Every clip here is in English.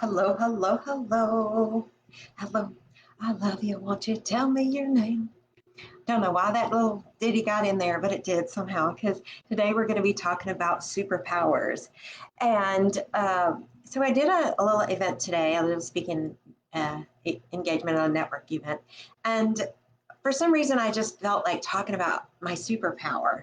Hello, hello, hello. Hello, I love you. Won't you tell me your name? Don't know why that little ditty got in there, but it did somehow because today we're going to be talking about superpowers. And so I did a little event today, a little speaking engagement on a network event. And for some reason, I just felt like talking about my superpower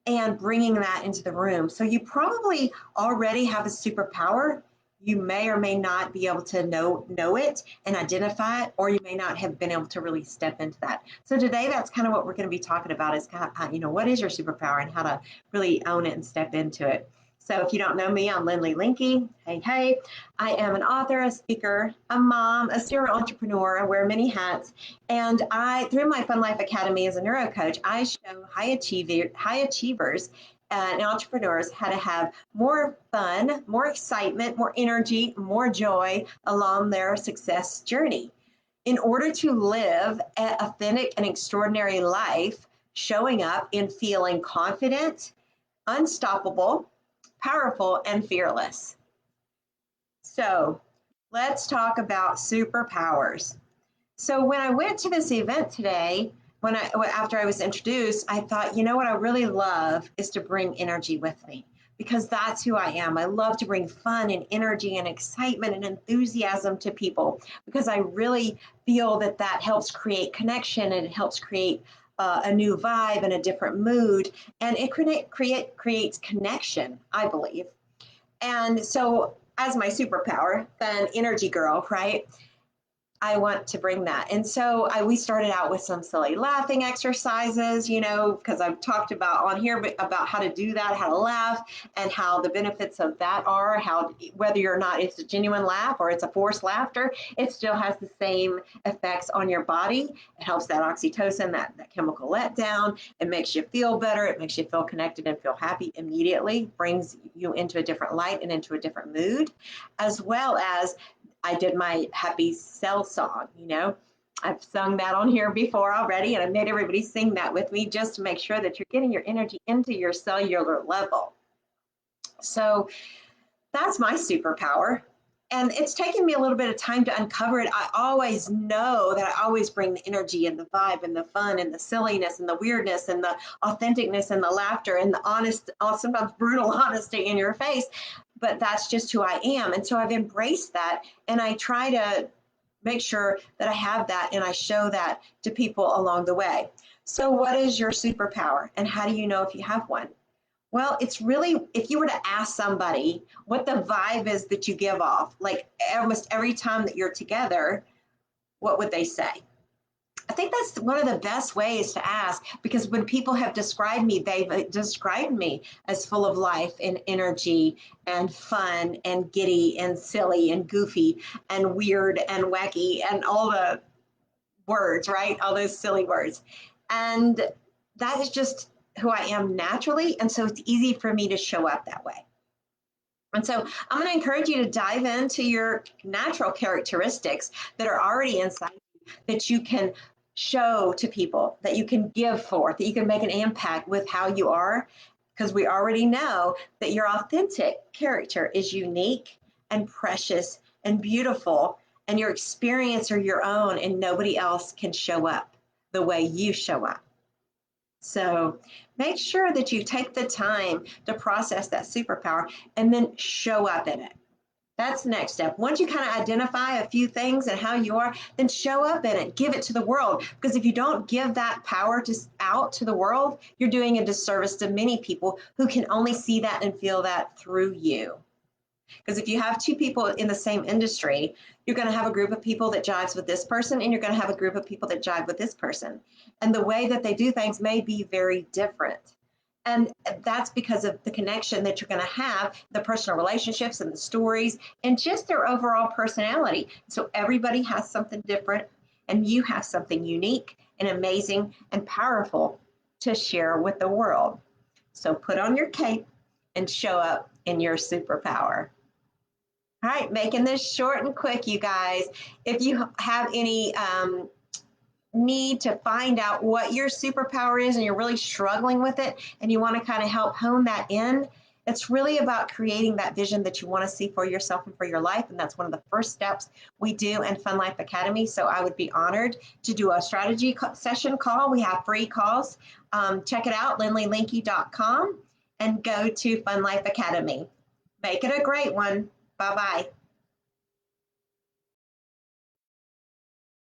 and bringing that into the room. So you probably already have a superpower. You may or may not be able to know it and identify it, or you may not have been able to really step into that. So today, that's kind of what we're going to be talking about is kind of how, what is your superpower and how to really own it and step into it. So if you don't know me, I'm Lynlee Linke. Hey, hey. I am an author, a speaker, a mom, a serial entrepreneur. I wear many hats. And through my Fun Life Academy as a neuro coach, I show high achievers and entrepreneurs how to have more fun, more excitement, more energy, more joy along their success journey. In order to live an authentic and extraordinary life, showing up and feeling confident, unstoppable, powerful, and fearless. So let's talk about superpowers. So when I went to this event today, after I was introduced, I thought, what I really love is to bring energy with me because that's who I am. I love to bring fun and energy and excitement and enthusiasm to people because I really feel that that helps create connection and it helps create a new vibe and a different mood, and it creates connection, I believe. And so, as my superpower, then energy girl, right? I want to bring that. And so we started out with some silly laughing exercises, because I've talked about on here about how to do that, how to laugh, and how the benefits of that are, how whether or not it's a genuine laugh or it's a forced laughter, it still has the same effects on your body. It helps that oxytocin, that chemical letdown. It makes you feel better. It makes you feel connected and feel happy immediately, brings you into a different light and into a different mood, as well as I did my happy cell song, I've sung that on here before already, and I made everybody sing that with me just to make sure that you're getting your energy into your cellular level. So that's my superpower. And it's taken me a little bit of time to uncover it. I always know that I always bring the energy and the vibe and the fun and the silliness and the weirdness and the authenticness and the laughter and the honest, sometimes brutal honesty in your face. But that's just who I am. And so I've embraced that. And I try to make sure that I have that and I show that to people along the way. So, what is your superpower? And how do you know if you have one? Well, it's really, if you were to ask somebody what the vibe is that you give off, like almost every time that you're together, what would they say? I think that's one of the best ways to ask, because when people have described me, they've described me as full of life and energy and fun and giddy and silly and goofy and weird and wacky and all the words, right? All those silly words. And that is just who I am naturally. And so it's easy for me to show up that way. And so I'm going to encourage you to dive into your natural characteristics that are already inside you, that you can show to people, that you can give forth, that you can make an impact with how you are, because we already know that your authentic character is unique and precious and beautiful, and your experience are your own, and nobody else can show up the way you show up. So make sure that you take the time to process that superpower and then show up in it. That's the next step. Once you kind of identify a few things and how you are, then show up in it. Give it to the world. Because if you don't give that power out to the world, you're doing a disservice to many people who can only see that and feel that through you. Because if you have two people in the same industry, you're going to have a group of people that jives with this person, and you're going to have a group of people that jive with this person. And the way that they do things may be very different. And that's because of the connection that you're going to have, the personal relationships and the stories, and just their overall personality. So everybody has something different, and you have something unique and amazing and powerful to share with the world. So put on your cape and show up in your superpower. All right, making this short and quick, you guys. If you have any need to find out what your superpower is and you're really struggling with it and you want to kind of help hone that in, It's really about creating that vision that you want to see for yourself and for your life. And that's one of the first steps we do in Fun Life Academy. So I would be honored to do a strategy session call. We have free calls. Check it out, lynleelinke.com, and go to Fun Life Academy. Make it a great one. Bye-bye.